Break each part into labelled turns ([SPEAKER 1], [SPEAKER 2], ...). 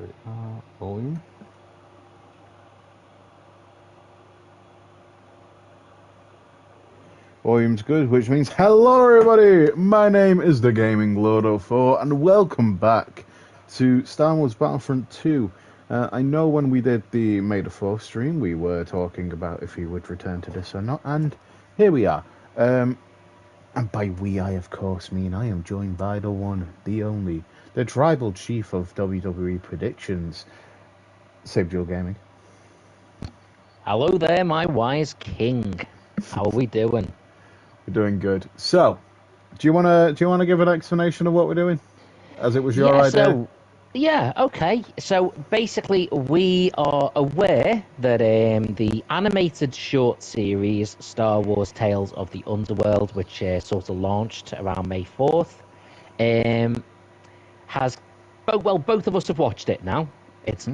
[SPEAKER 1] we are. Volume. Volume's good, which means hello everybody! My name is the Gaming Lord 04 and welcome back to Star Wars Battlefront 2. I know when we did the May the 4th stream we were talking about if he would return to this or not, and here we are. And by we I of course mean I am joined by the one, the only, the tribal chief of WWE predictions, Sabriel Gaming.
[SPEAKER 2] Hello there, my wise king. How are we doing?
[SPEAKER 1] We're doing good. So, do you wanna give an explanation of what we're doing, as it was your idea?
[SPEAKER 2] Okay. So basically, we are aware that the animated short series Star Wars Tales of the Underworld, which sort of launched around May 4th, has both of us have watched it now. It's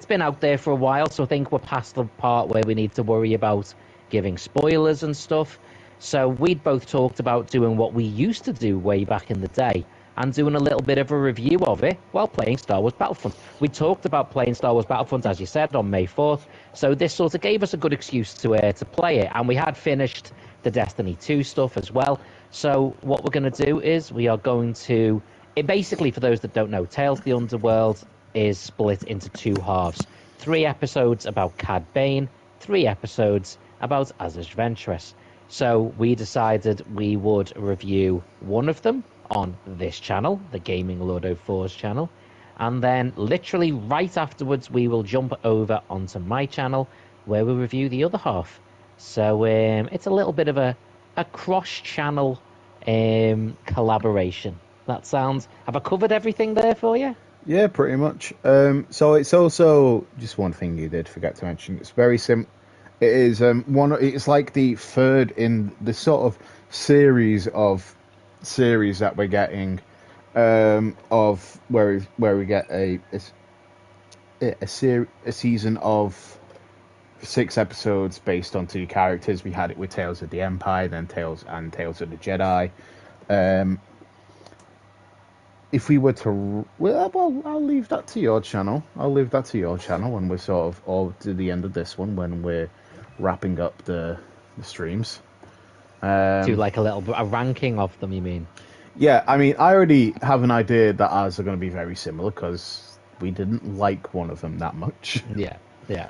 [SPEAKER 2] been out there for a while, so I think we're past the part where we need to worry about giving spoilers and stuff. So we'd both talked about doing what we used to do way back in the day and doing a little bit of a review of it while playing Star Wars Battlefront. We talked about playing Star Wars Battlefront, as you said, on May 4th, so this sort of gave us a good excuse to play it, and we had finished the Destiny 2 stuff as well. So what we're going to do is we are going to... basically, for those that don't know, Tales of the Underworld is split into two halves. 3 episodes about Cad Bane, 3 episodes about Asajj Ventress. So we decided we would review one of them on this channel, the Gaming Lord 04's channel, and then literally right afterwards we will jump over onto my channel where we'll review the other half. So it's a little bit of a cross-channel collaboration. That sounds... Have I covered everything there for you?
[SPEAKER 1] Yeah, pretty much. So it's also just one thing you did forget to mention. It's very simple. It is it's like the third in the sort of series that we're getting, of where we get a season of 6 episodes based on 2 characters. We had it with Tales of the Empire, then Tales of the Jedi. If we were to, well, I'll leave that to your channel. I'll leave that to your channel when we're sort of all to the end of this one, when we're wrapping up the streams.
[SPEAKER 2] Do like a ranking of them, you mean?
[SPEAKER 1] Yeah, I mean, I already have an idea that ours are going to be very similar because we didn't like one of them that much.
[SPEAKER 2] Yeah.
[SPEAKER 1] I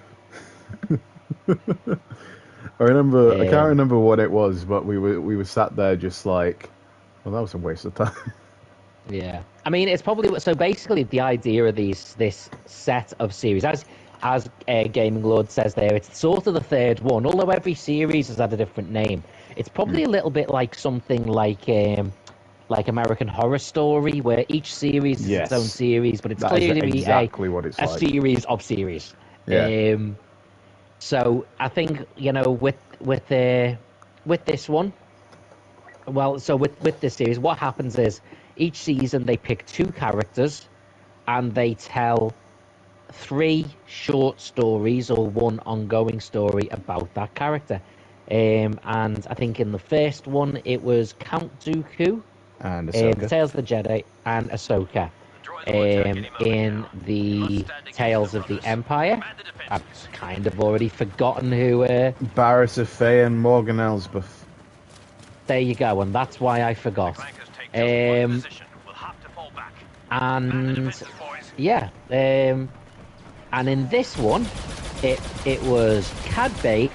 [SPEAKER 1] can't remember what it was, but we were sat there just like, well, that was a waste of time.
[SPEAKER 2] Yeah, I mean, it's probably... So basically, the idea of this set of series, as Gaming Lord says there, it's sort of the third one. Although every series has had a different name, it's probably a little bit like something like American Horror Story, where each series is its own series, but it's clearly
[SPEAKER 1] exactly what it's
[SPEAKER 2] a
[SPEAKER 1] like.
[SPEAKER 2] Series of series.
[SPEAKER 1] Yeah.
[SPEAKER 2] So I think, with this one, well, so with this series, what happens is each season they pick 2 characters and they tell 3 short stories or 1 ongoing story about that character. And I think in the first one it was Count Dooku,
[SPEAKER 1] and Ahsoka.
[SPEAKER 2] Tales of the Jedi, and Ahsoka. In the Tales of the Empire, I've kind of already forgotten who...
[SPEAKER 1] Barriss Offee and Morgan Elsbeth.
[SPEAKER 2] There you go, and that's why I forgot. And in this one, it was Cad Bane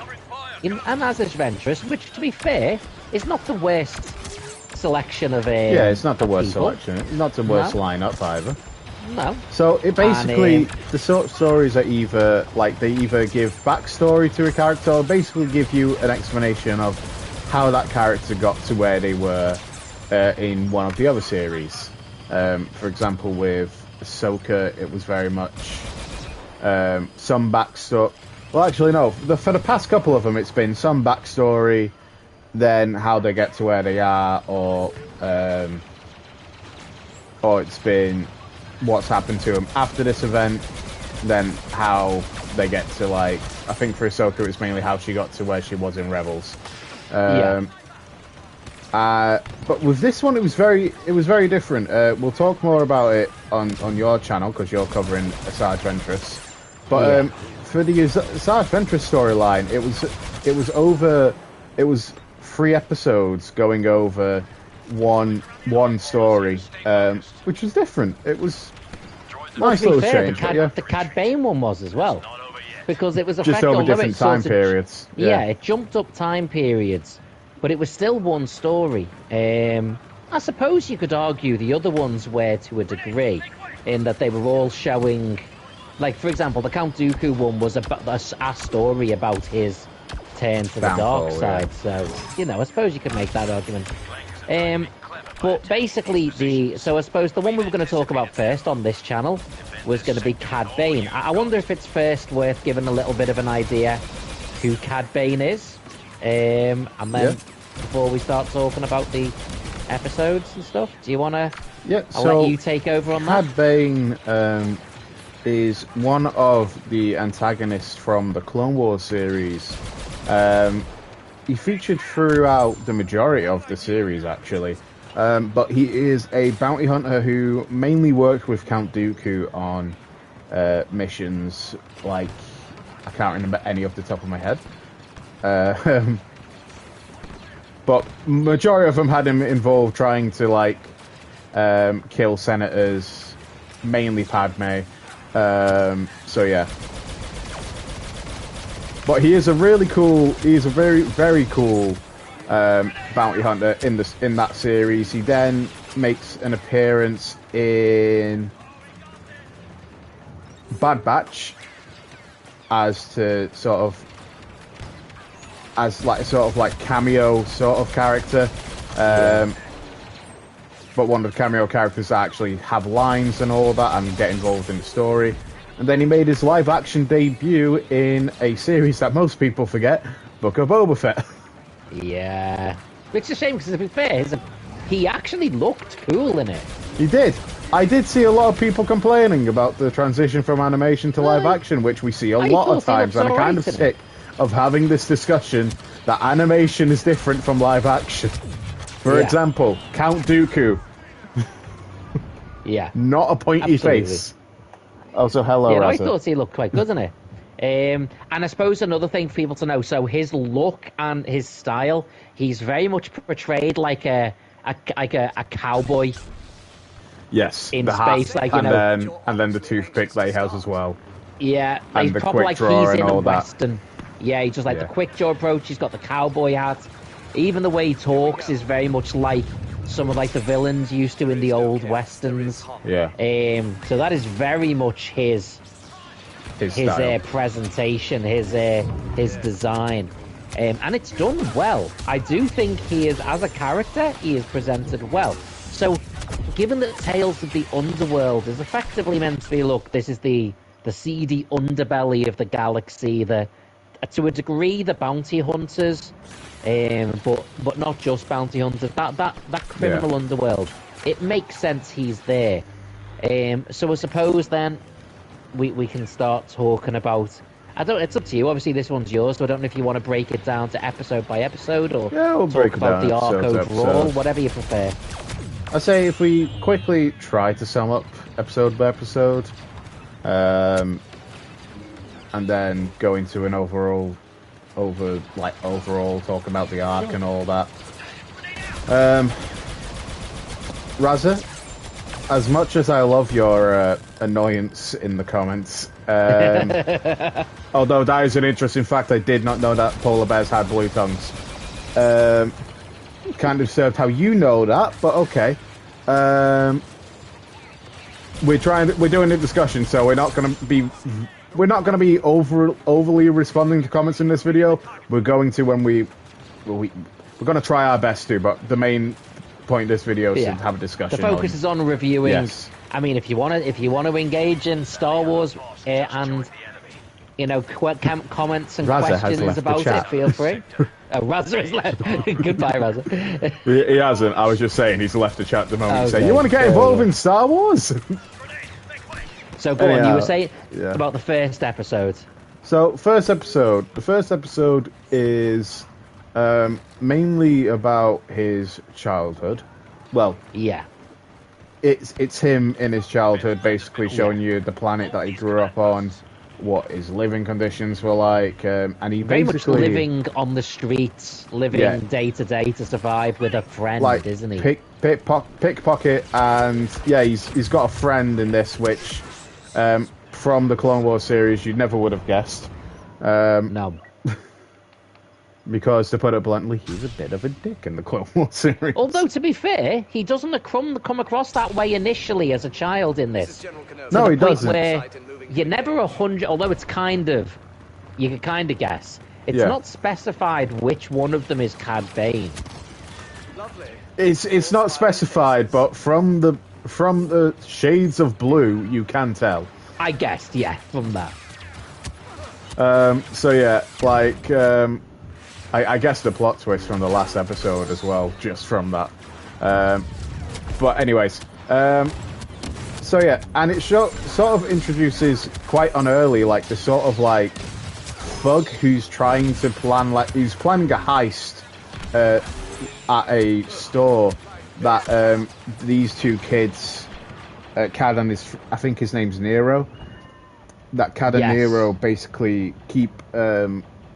[SPEAKER 2] and Asajj Ventress, which, to be fair, is not the worst selection of
[SPEAKER 1] it's not the worst
[SPEAKER 2] people.
[SPEAKER 1] selection. Not the worst lineup either.
[SPEAKER 2] No.
[SPEAKER 1] So it basically, the sort of stories are either they either give backstory to a character or basically give you an explanation of how that character got to where they were in one of the other series. For example, with Ahsoka, it was very much some backstory. Well, actually, no. For the past couple of them, it's been some backstory, then how they get to where they are, or it's been what's happened to them after this event, then how they get to, I think for Ahsoka, it's mainly how she got to where she was in Rebels. But with this one, it was very different. We'll talk more about it on your channel because you're covering Asajj Ventress. But for the Asajj Ventress storyline, it was 3 episodes going over one story, which was different. It was nice little change.
[SPEAKER 2] The Cad Bane one was as well, because it was
[SPEAKER 1] just over different time periods.
[SPEAKER 2] Yeah, it jumped up time periods, but it was still one story. I suppose you could argue the other ones were to a degree, in that they were all showing, like for example, the Count Dooku one was about a story about his turn to the dark side. So I suppose you could make that argument. But basically, so I suppose the one we were going to talk about first on this channel was going to be Cad Bane. I wonder if it's first worth giving a little bit of an idea who Cad Bane is, and then before we start talking about the episodes and stuff, do you want to?
[SPEAKER 1] Yeah,
[SPEAKER 2] I'll let you take over on that.
[SPEAKER 1] Cad Bane is one of the antagonists from the Clone Wars series. He featured throughout the majority of the series, actually. But he is a bounty hunter who mainly worked with Count Dooku on missions, like, I can't remember any off the top of my head. But majority of them had him involved trying to, like, kill senators, mainly Padme. So yeah. But he is a very cool bounty hunter in that series. He then makes an appearance in Bad Batch as cameo sort of character. But one of the cameo characters that actually have lines and all that and get involved in the story. And then he made his live-action debut in a series that most people forget, Book of Boba Fett.
[SPEAKER 2] Yeah. Which is a shame, because to be fair, he actually looked cool in it.
[SPEAKER 1] He did. I did see a lot of people complaining about the transition from animation to live-action, which we see a lot of times, and I'm kind of sick of having this discussion that animation is different from live-action. For example, Count Dooku.
[SPEAKER 2] Yeah.
[SPEAKER 1] Not a pointy face. Also, hello,
[SPEAKER 2] yeah,
[SPEAKER 1] Raza.
[SPEAKER 2] I thought he looked quite good, didn't he? And I suppose another thing for people to know, so his look and his style, he's very much portrayed like a cowboy.
[SPEAKER 1] Yes,
[SPEAKER 2] in
[SPEAKER 1] the
[SPEAKER 2] space,
[SPEAKER 1] hat,
[SPEAKER 2] like
[SPEAKER 1] and then the toothpick that he has as well.
[SPEAKER 2] Yeah,
[SPEAKER 1] and the quick draw and all that.
[SPEAKER 2] Western. Yeah, he's just like the quick draw approach. He's got the cowboy hat. Even the way he talks is very much like some of like the villains used to in the old westerns.
[SPEAKER 1] Yeah.
[SPEAKER 2] So that is very much his presentation, his design, and it's done well. I do think he is, as a character, he is presented well. So, given that Tales of the Underworld is effectively meant to be, look, this is the seedy underbelly of the galaxy, to a degree, the bounty hunters, but not just bounty hunters. That criminal underworld. It makes sense he's there. So I suppose then we can start talking about. It's up to you. Obviously, this one's yours, so I don't know if you want to break it down to episode by episode or
[SPEAKER 1] we'll
[SPEAKER 2] talk about the arc overall, whatever you prefer.
[SPEAKER 1] I say if we quickly try to sum up episode by episode, and then go into an overall talk about the arc and all that. Raza, as much as I love your annoyance in the comments, although that is an interesting fact, I did not know that polar bears had blue tongues. Kind of served how you know that, but okay. We're doing a discussion, so we're not going to be overly responding to comments in this video. We're going to we're going to try our best to, but the main point of this video is to have a discussion.
[SPEAKER 2] The focus is on reviewing.
[SPEAKER 1] Yes.
[SPEAKER 2] I mean, if you want to engage in Star Wars and comments and
[SPEAKER 1] Raza
[SPEAKER 2] questions about it, feel free. Raza has left. Goodbye, Raza.
[SPEAKER 1] He hasn't. I was just saying he's left the chat at the moment. Okay. You want to get involved in Star Wars?
[SPEAKER 2] So go on. You were saying about the first episode.
[SPEAKER 1] So the first episode is Mainly about his childhood. Well,
[SPEAKER 2] Yeah.
[SPEAKER 1] it's him in his childhood, basically showing you the planet that he grew up on, what his living conditions were like, and he
[SPEAKER 2] Very much
[SPEAKER 1] basically
[SPEAKER 2] living on the streets, living day to day to survive with a friend,
[SPEAKER 1] like
[SPEAKER 2] isn't he?
[SPEAKER 1] pickpocket, and yeah, he's got a friend in this, which from the Clone Wars series you never would have guessed.
[SPEAKER 2] No.
[SPEAKER 1] Because, to put it bluntly, he's a bit of a dick in the Clone Wars series.
[SPEAKER 2] Although, to be fair, he doesn't come across that way initially as a child in this.
[SPEAKER 1] No, he doesn't.
[SPEAKER 2] Where you're never 100, although it's kind of, you can kind of guess. It's not specified which one of them is Cad Bane.
[SPEAKER 1] It's not specified, but from the shades of blue, you can tell.
[SPEAKER 2] I guessed, yeah, from that.
[SPEAKER 1] So yeah, like I guess the plot twist from the last episode as well, just from that. But anyways, so yeah, and it sort of introduces quite on early, like the sort of like thug who's trying to plan, like he's planning a heist at a store that these two kids, Cad and I think his name's Nero. That Cad and Nero basically keep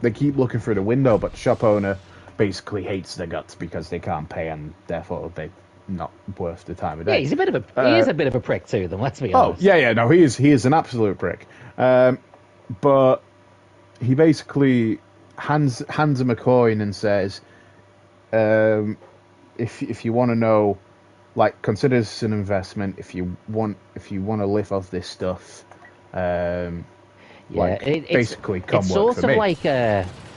[SPEAKER 1] looking through the window, but the shop owner basically hates their guts because they can't pay, and therefore they're not worth the time of day.
[SPEAKER 2] Yeah, he's a bit of he is a bit of a prick to them. Let's be honest.
[SPEAKER 1] Oh yeah, no, he is an absolute prick. But he basically hands him a coin and says, if you want to know, like, consider this an investment. If you want to live off this stuff. Basically, come
[SPEAKER 2] it's
[SPEAKER 1] work
[SPEAKER 2] sort
[SPEAKER 1] for
[SPEAKER 2] of
[SPEAKER 1] me.
[SPEAKER 2] like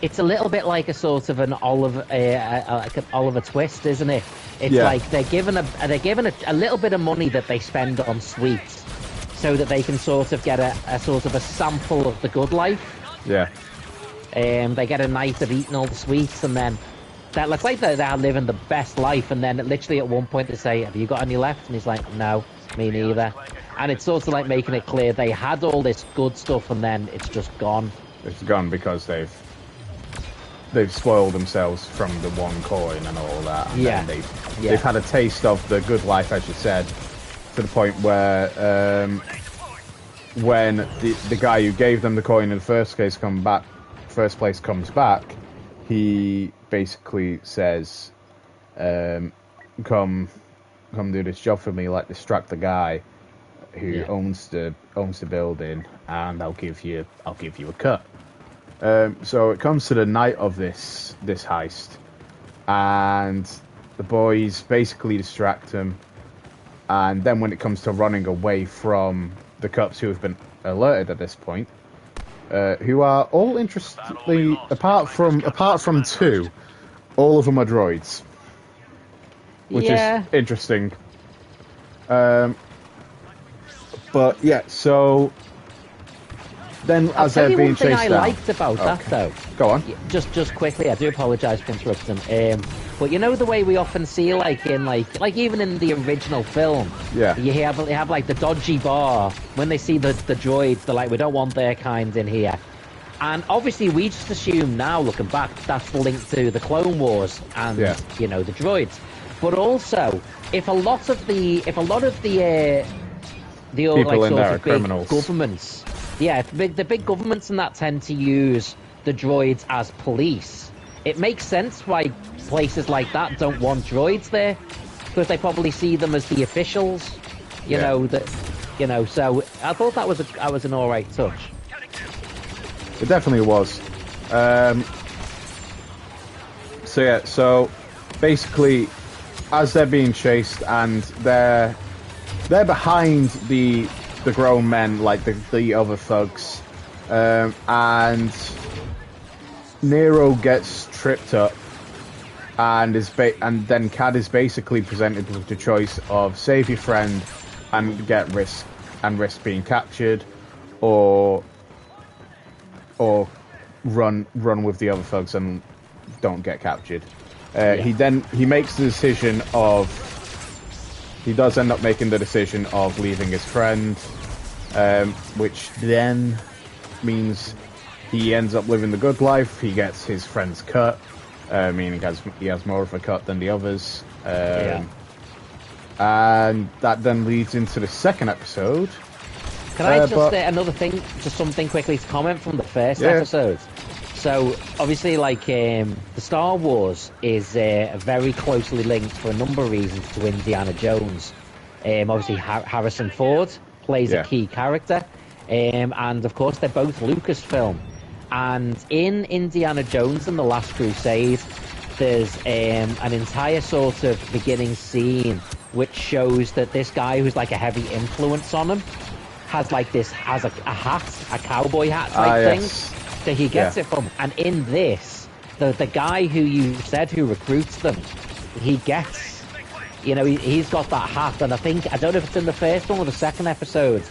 [SPEAKER 2] it's a little bit like a sort of an Oliver, like an Oliver Twist, isn't it? It's like they're given a little bit of money that they spend on sweets, so that they can sort of get a sort of a sample of the good life.
[SPEAKER 1] Yeah.
[SPEAKER 2] They get a night of eating all the sweets, and then that looks like they're living the best life. And then literally at one point they say, "Have you got any left?" And he's like, "No, me neither." And it's sort of like making it clear they had all this good stuff, and then it's just gone.
[SPEAKER 1] It's gone because they've spoiled themselves from the one coin and all that. And then they've had a taste of the good life, as you said, to the point where when the guy who gave them the coin in the first place comes back, he basically says, "Come do this job for me, like distract the guy who owns the building, and I'll give you a cut." So it comes to the night of this heist, and the boys basically distract him, and then when it comes to running away from the cops who have been alerted at this point, who are all interestingly, apart from two, all of them are droids, which is interesting. But yeah, so then as they're being chased down...
[SPEAKER 2] One thing I liked about that, though...
[SPEAKER 1] Go on.
[SPEAKER 2] Just quickly, I do apologise for interrupting. But you know the way we often see, like in like even in the original film, you have like the dodgy bar. When they see the droids, they're like, we don't want their kind in here. And obviously, we just assume now, looking back, that's linked to the Clone Wars and the droids. But also, if a lot of the
[SPEAKER 1] people
[SPEAKER 2] like,
[SPEAKER 1] in there
[SPEAKER 2] sort
[SPEAKER 1] are
[SPEAKER 2] of
[SPEAKER 1] criminals.
[SPEAKER 2] big governments, the big governments and that tend to use the droids as police. It makes sense why places like that don't want droids there, because they probably see them as the officials. So I thought that was an all right touch.
[SPEAKER 1] It definitely was. So basically, as they're being chased and they're behind the grown men, like the other thugs, and Nero gets tripped up, and then Cad is basically presented with the choice of save your friend and risk being captured, or run with the other thugs and don't get captured. He makes the decision of... He does end up making the decision of leaving his friend, which then means he ends up living the good life. He gets his friend's cut, meaning he has more of a cut than the others.
[SPEAKER 2] Yeah.
[SPEAKER 1] And that then leads into the second episode.
[SPEAKER 2] Can I just another thing, just something quickly to comment from the first episode? So obviously, like the Star Wars is very closely linked for a number of reasons to Indiana Jones. Obviously, Harrison Ford plays a key character, and of course, they're both Lucasfilm. And in Indiana Jones and the Last Crusade, there's an entire sort of beginning scene which shows that this guy who's like a heavy influence on him has a hat, a cowboy hat type thing. That he gets it from. And in this, the guy who you said who recruits them, he gets, he's got that hat. And I don't know if it's in the first one or the second episode,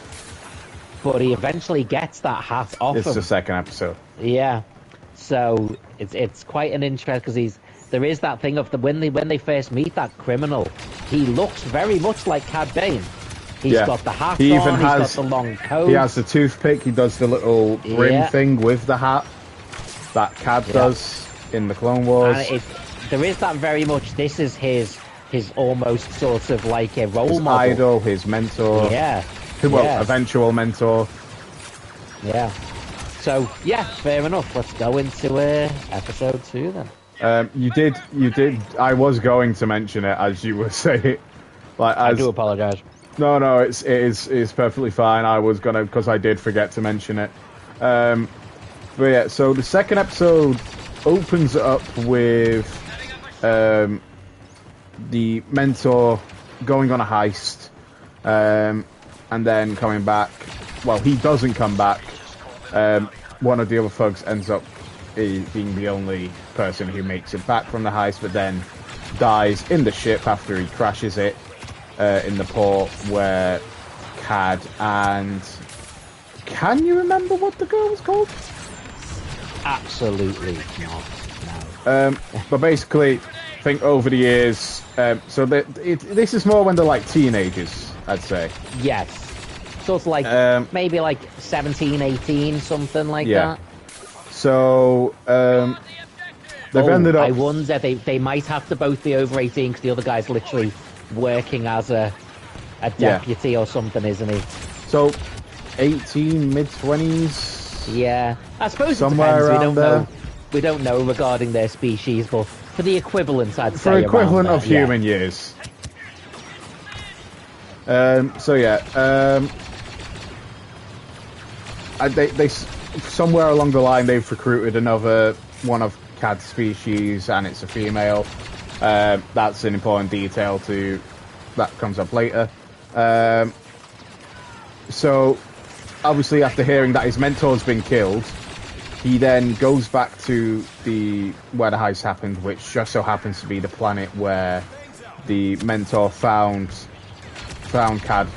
[SPEAKER 2] but he eventually gets that hat off him.
[SPEAKER 1] It's the second episode.
[SPEAKER 2] Yeah. So it's quite an interest because there is that thing of when they first meet that criminal, he looks very much like Cad Bane. He's got the hat
[SPEAKER 1] he
[SPEAKER 2] on,
[SPEAKER 1] even
[SPEAKER 2] he's got the long coat.
[SPEAKER 1] He has the toothpick, he does the little brim thing with the hat that Cad does in the Clone Wars.
[SPEAKER 2] And there is that very much, this is his almost sort of like a role model.
[SPEAKER 1] Idol, his mentor.
[SPEAKER 2] Yeah.
[SPEAKER 1] Eventual mentor.
[SPEAKER 2] Yeah. So, fair enough. Let's go into episode 2 then.
[SPEAKER 1] You did. I was going to mention it as you were saying. I
[SPEAKER 2] do apologise.
[SPEAKER 1] No, it is perfectly fine. I was gonna, because I did forget to mention it. But yeah, so the second episode opens up with the mentor going on a heist, and then coming back. Well, he doesn't come back. One of the other thugs ends up being the only person who makes it back from the heist, but then dies in the ship after he crashes it. In the port where Cad and... Can you remember what the girl was called?
[SPEAKER 2] Absolutely not, no.
[SPEAKER 1] But basically, I think over the years... so this is more when they're like teenagers, I'd say.
[SPEAKER 2] Yes. Sort of like, maybe like 17, 18, something like that.
[SPEAKER 1] So, they've ended up...
[SPEAKER 2] I wonder, they might have to both be over 18 because the other guy's literally working as a deputy or something, isn't he?
[SPEAKER 1] So, 18, mid-20s?
[SPEAKER 2] Yeah. I suppose
[SPEAKER 1] somewhere
[SPEAKER 2] it
[SPEAKER 1] around there.
[SPEAKER 2] We don't know regarding their species, but for the equivalent, I'd say
[SPEAKER 1] for equivalent
[SPEAKER 2] around
[SPEAKER 1] of human years. So yeah, they somewhere along the line they've recruited another one of Cad's species, and it's a female. That's an important detail that comes up later. So, obviously, after hearing that his mentor's been killed, he then goes back to where the heist happened, which just so happens to be the planet where the mentor found Cad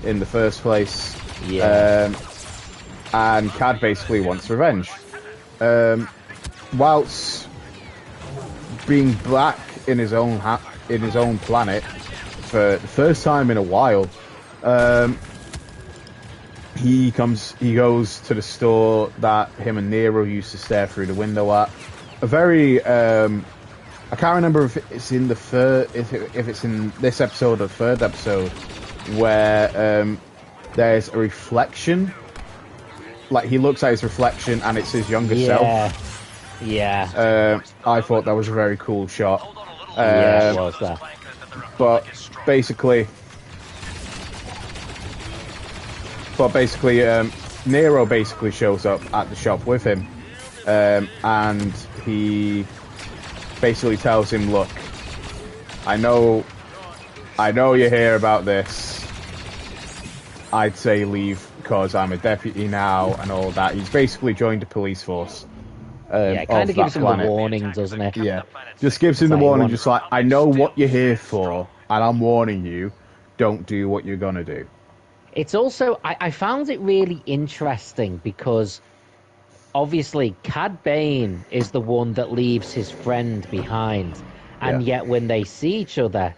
[SPEAKER 1] in the first place.
[SPEAKER 2] Yeah.
[SPEAKER 1] And Cad basically wants revenge. Whilst being black in his own planet for the first time in a while, he goes to the store that him and Nero used to stare through the window at. A very I can't remember if it's in the if it's in this episode or the third episode where there's a reflection. Like he looks at his reflection and it's his younger self.
[SPEAKER 2] Yeah.
[SPEAKER 1] I thought that was a very cool shot.
[SPEAKER 2] Yeah, it was that.
[SPEAKER 1] But basically, Nero basically shows up at the shop with him, and he basically tells him, "Look, I know you hear about this. I'd say leave because I'm a deputy now and all that." He's basically joined the police force.
[SPEAKER 2] Yeah, it kind of gives him the warning, doesn't it?
[SPEAKER 1] Yeah, just gives him the warning, just like, I know what you're here for, and I'm warning you, don't do what you're gonna do.
[SPEAKER 2] It's also, I found it really interesting because, obviously, Cad Bane is the one that leaves his friend behind, and yet when they see each other,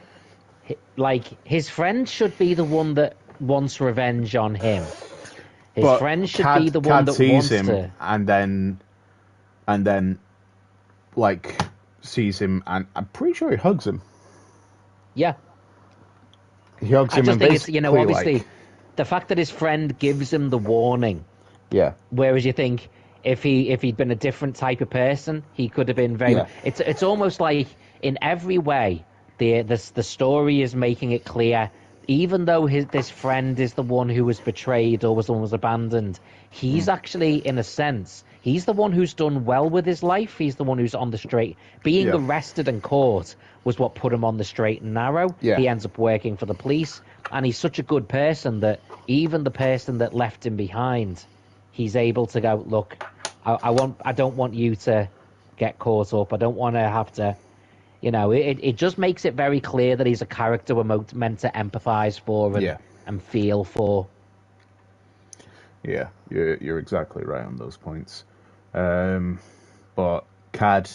[SPEAKER 2] like, his friend should be the one that wants revenge on him. His friend should be the one that
[SPEAKER 1] sees
[SPEAKER 2] wants
[SPEAKER 1] him,
[SPEAKER 2] to...
[SPEAKER 1] and then, like, sees him, and I'm pretty sure he hugs him.
[SPEAKER 2] Yeah.
[SPEAKER 1] He hugs
[SPEAKER 2] I
[SPEAKER 1] him,
[SPEAKER 2] just
[SPEAKER 1] and
[SPEAKER 2] think it's,
[SPEAKER 1] basically,
[SPEAKER 2] obviously,
[SPEAKER 1] like,
[SPEAKER 2] the fact that his friend gives him the warning,
[SPEAKER 1] yeah,
[SPEAKER 2] whereas you think if he'd been a different type of person, he could have been very.
[SPEAKER 1] yeah,
[SPEAKER 2] It's almost like in every way, the story is making it clear. Even though this friend is the one who was betrayed or was the one who was abandoned, he's actually, in a sense, he's the one who's done well with his life. He's the one who's on the straight. Being
[SPEAKER 1] yeah,
[SPEAKER 2] arrested and caught was what put him on the straight and narrow.
[SPEAKER 1] yeah,
[SPEAKER 2] He ends up working for the police, and he's such a good person that even the person that left him behind, he's able to go, look, I don't want you to get caught up. I don't want to have to. It just makes it very clear that he's a character we're meant to empathize for
[SPEAKER 1] yeah.
[SPEAKER 2] and feel for.
[SPEAKER 1] Yeah, you're exactly right on those points. But Cad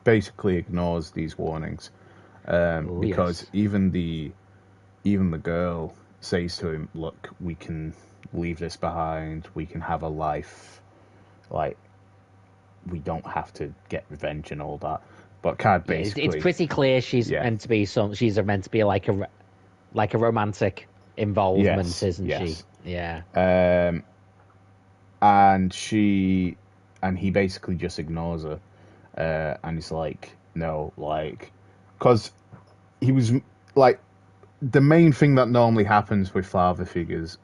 [SPEAKER 1] basically ignores these warnings because
[SPEAKER 2] Yes.
[SPEAKER 1] even the girl says to him, "Look, we can leave this behind. We can have a life. Like, we don't have to get revenge and all that." But Cad
[SPEAKER 2] Yeah,
[SPEAKER 1] basically,
[SPEAKER 2] it's pretty clear she's
[SPEAKER 1] yeah,
[SPEAKER 2] meant to be she's meant to be like a romantic involvement,
[SPEAKER 1] yes,
[SPEAKER 2] isn't she?
[SPEAKER 1] yes.
[SPEAKER 2] Yeah.
[SPEAKER 1] And he basically just ignores her, and he's like, no, like, because he was like, the main thing that normally happens with not father figures,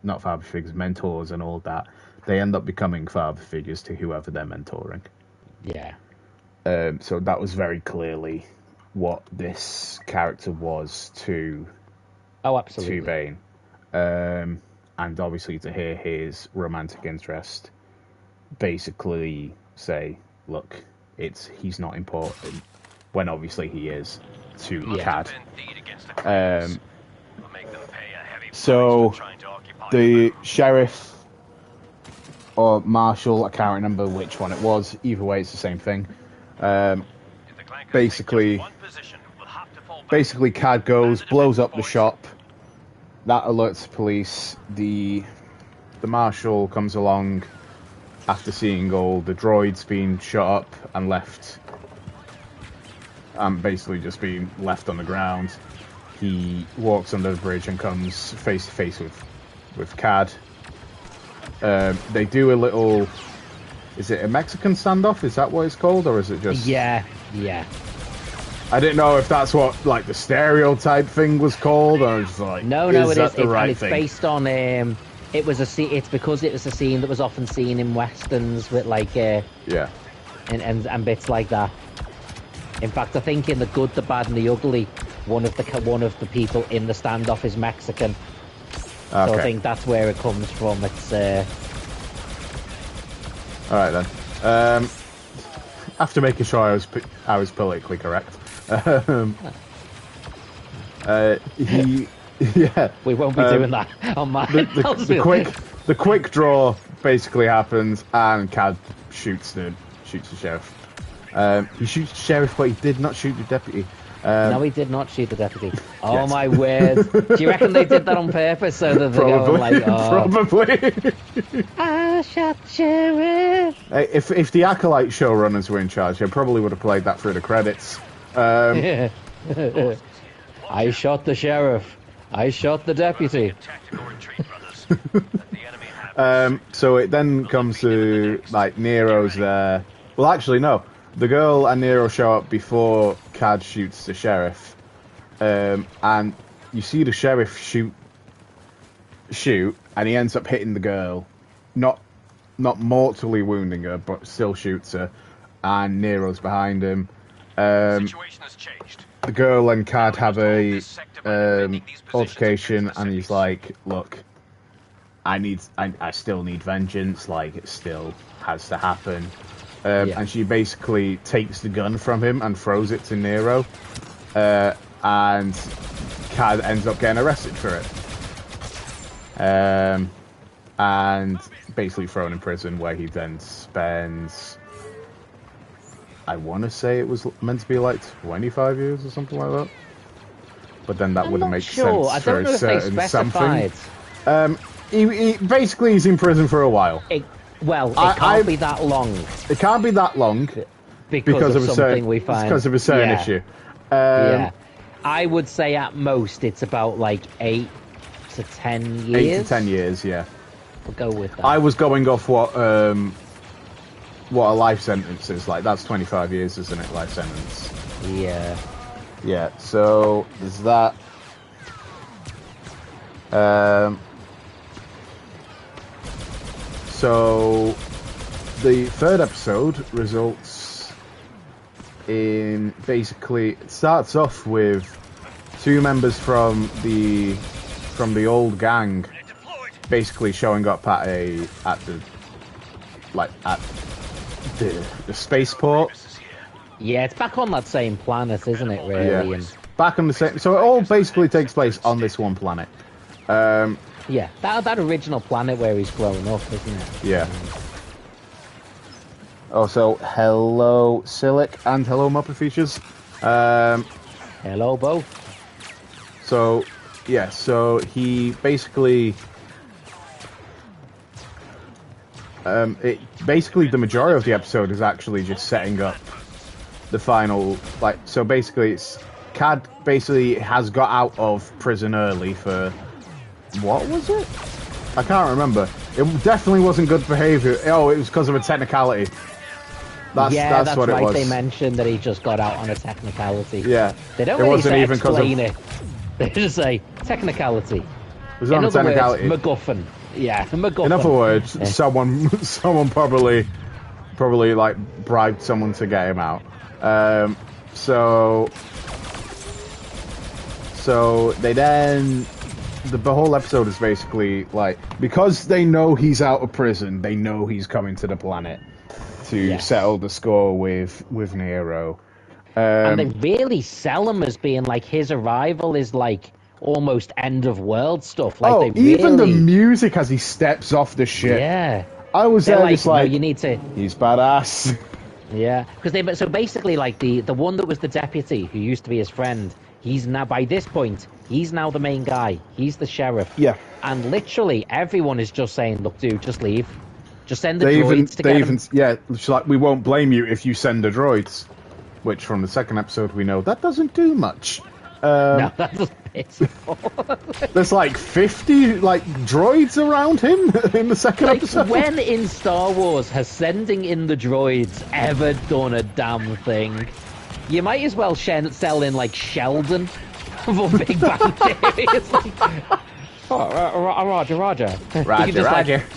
[SPEAKER 1] mentors and all that, they end up becoming father figures to whoever they're mentoring.
[SPEAKER 2] Yeah.
[SPEAKER 1] So that was very clearly what this character was to
[SPEAKER 2] Absolutely.
[SPEAKER 1] Bane. And obviously to hear his romantic interest basically say, look, he's not important, when obviously he is to Cad. So the sheriff or marshal, I can't remember which one it was, either way it's the same thing. Basically Cad goes, blows up the shop. That alerts the police. The marshal comes along after seeing all the droids being shot up and left, basically just being left on the ground. He walks under the bridge and comes face to face with Cad. They do a little. Is it a Mexican standoff? Is that what it's called, or is it just?
[SPEAKER 2] Yeah.
[SPEAKER 1] I didn't know if that's what like the stereotype thing was called, or just like
[SPEAKER 2] No,
[SPEAKER 1] is
[SPEAKER 2] it
[SPEAKER 1] that
[SPEAKER 2] is.
[SPEAKER 1] the right
[SPEAKER 2] It's
[SPEAKER 1] thing?
[SPEAKER 2] based on it's because it was a scene that was often seen in westerns with like
[SPEAKER 1] Yeah.
[SPEAKER 2] and bits like that. In fact, I think in The Good, the Bad, and the Ugly, one of the people in the standoff is Mexican.
[SPEAKER 1] Okay.
[SPEAKER 2] So I think that's where it comes from. It's
[SPEAKER 1] all right then. After making sure I was politically correct. Yeah.
[SPEAKER 2] We won't be doing that on my.
[SPEAKER 1] The quick draw basically happens, and Cad shoots the sheriff. He shoots the sheriff, but he did not shoot the deputy.
[SPEAKER 2] No, he did not shoot the deputy. Oh
[SPEAKER 1] Yes.
[SPEAKER 2] my word! Do you reckon they did that on purpose so that they're going like, oh,
[SPEAKER 1] Probably.
[SPEAKER 2] I shot the sheriff?
[SPEAKER 1] If the Acolyte showrunners were in charge, they probably would have played that through the credits.
[SPEAKER 2] I shot the sheriff. I shot the deputy.
[SPEAKER 1] So it then comes to like Nero's there. Well, actually, no. The girl and Nero show up before Cad shoots the sheriff, and you see the sheriff shoot, and he ends up hitting the girl, not mortally wounding her, but still shoots her, and Nero's behind him.
[SPEAKER 3] Situation has changed.
[SPEAKER 1] The girl and Cad have a altercation, and he's like, "Look, I still need vengeance. Like, it still has to happen." And she basically takes the gun from him and throws it to Nero, and Cad ends up getting arrested for it, and basically thrown in prison, where he then spends, I want to say it was meant to be like 25 years or something like that, but then that wouldn't make sense
[SPEAKER 2] I
[SPEAKER 1] for
[SPEAKER 2] don't know
[SPEAKER 1] a
[SPEAKER 2] if they
[SPEAKER 1] certain
[SPEAKER 2] specified.
[SPEAKER 1] something. He basically he's in prison for a while.
[SPEAKER 2] It can't be that long.
[SPEAKER 1] It can't be that long.
[SPEAKER 2] because of something we find.
[SPEAKER 1] Because of a certain
[SPEAKER 2] Yeah.
[SPEAKER 1] issue.
[SPEAKER 2] Yeah. I would say at most it's about like 8 to 10 years.
[SPEAKER 1] 8 to 10 years, yeah.
[SPEAKER 2] We'll go with that.
[SPEAKER 1] I was going off what a life sentence is like. That's 25 years, isn't it? Life sentence.
[SPEAKER 2] Yeah.
[SPEAKER 1] Yeah. So there's that. So the third episode results in basically it starts off with two members from the old gang basically showing up at the spaceport.
[SPEAKER 2] Yeah, it's back on that same planet, isn't it, really?
[SPEAKER 1] Yeah.
[SPEAKER 2] And
[SPEAKER 1] Back on the same. So it all basically takes place on this one planet.
[SPEAKER 2] yeah, that original planet where he's grown up, isn't it?
[SPEAKER 1] Yeah. Also, hello Silic and hello Muppet Features.
[SPEAKER 2] Hello, both.
[SPEAKER 1] So, yeah, so he basically... basically the majority of the episode is actually just setting up the final... Like, so basically it's... Cad basically has got out of prison early for... What was it? I can't remember. It definitely wasn't good behaviour. Oh, it was because of a technicality. That's what
[SPEAKER 2] right.
[SPEAKER 1] it was.
[SPEAKER 2] They mentioned that he just got out on a technicality.
[SPEAKER 1] Yeah.
[SPEAKER 2] They don't
[SPEAKER 1] It
[SPEAKER 2] really
[SPEAKER 1] wasn't
[SPEAKER 2] say
[SPEAKER 1] even 'cause of-
[SPEAKER 2] explain it. They just say technicality.
[SPEAKER 1] It was
[SPEAKER 2] In
[SPEAKER 1] on a
[SPEAKER 2] other
[SPEAKER 1] technicality.
[SPEAKER 2] words, MacGuffin. Yeah, MacGuffin.
[SPEAKER 1] In other words,
[SPEAKER 2] Yeah.
[SPEAKER 1] someone probably like bribed someone to get him out. So they then the whole episode is basically like because they know he's out of prison, they know he's coming to the planet to settle the score with Nero.
[SPEAKER 2] And they really sell him as being like his arrival is like almost end of world stuff. Like
[SPEAKER 1] even the music as he steps off the ship.
[SPEAKER 2] Yeah.
[SPEAKER 1] I was
[SPEAKER 2] They're
[SPEAKER 1] there
[SPEAKER 2] like,
[SPEAKER 1] just like,
[SPEAKER 2] no, you need to.
[SPEAKER 1] he's badass.
[SPEAKER 2] Yeah, because so basically like the one that was the deputy who used to be his friend. He's now by this point he's now the main guy. He's the sheriff.
[SPEAKER 1] Yeah.
[SPEAKER 2] And literally everyone is just saying, look, dude, just leave. Just send the droids to get him.
[SPEAKER 1] Yeah, it's like, we won't blame you if you send the droids. Which, from the second episode, we know that doesn't do much.
[SPEAKER 2] No, that doesn't pitiful.
[SPEAKER 1] There's like 50 droids around him in the second episode.
[SPEAKER 2] When in Star Wars has sending in the droids ever done a damn thing? You might as well sell in like Sheldon for Big Bang Theory. It's like, Roger.
[SPEAKER 1] Roger.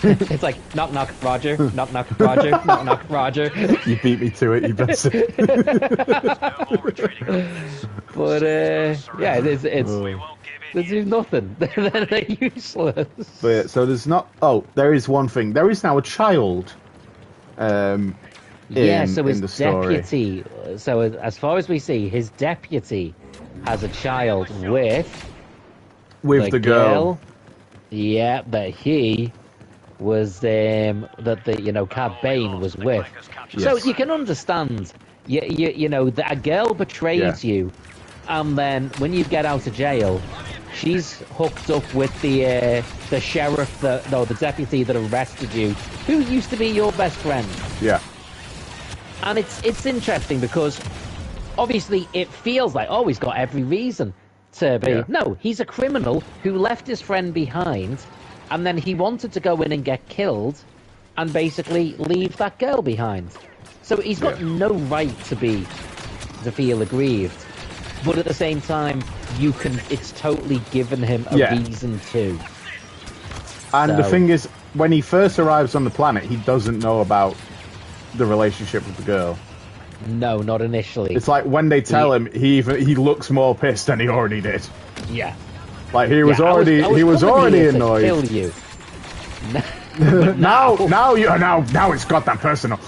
[SPEAKER 2] It's like, knock, knock, Roger, knock, knock, Roger, knock, knock, Roger.
[SPEAKER 1] You beat me to it, you bastard.
[SPEAKER 2] But, yeah, there's nothing. They're useless.
[SPEAKER 1] But, yeah, so there's not... Oh, there is one thing. There is now a child
[SPEAKER 2] So
[SPEAKER 1] in
[SPEAKER 2] his
[SPEAKER 1] the story.
[SPEAKER 2] deputy... So as far as we see, his deputy has a child with
[SPEAKER 1] the girl.
[SPEAKER 2] Yeah, that he was Cad Bane was with.
[SPEAKER 1] Yes.
[SPEAKER 2] So you can understand, you know that a girl betrays you, and then when you get out of jail, she's hooked up with the sheriff, the deputy that arrested you, who used to be your best friend.
[SPEAKER 1] Yeah.
[SPEAKER 2] And it's interesting because obviously it feels like, oh, he's got every reason to be.
[SPEAKER 1] Yeah.
[SPEAKER 2] No, he's a criminal who left his friend behind, and then he wanted to go in and get killed and basically leave that girl behind. So he's got no right to feel aggrieved. But at the same time, it's totally given him a reason to.
[SPEAKER 1] And the thing is, when he first arrives on the planet, he doesn't know about the relationship with the girl.
[SPEAKER 2] No, not initially.
[SPEAKER 1] It's like when they tell him, he looks more pissed than he already did.
[SPEAKER 2] Yeah.
[SPEAKER 1] Like he was already annoyed.
[SPEAKER 2] Kill you.
[SPEAKER 1] now it's got that personal.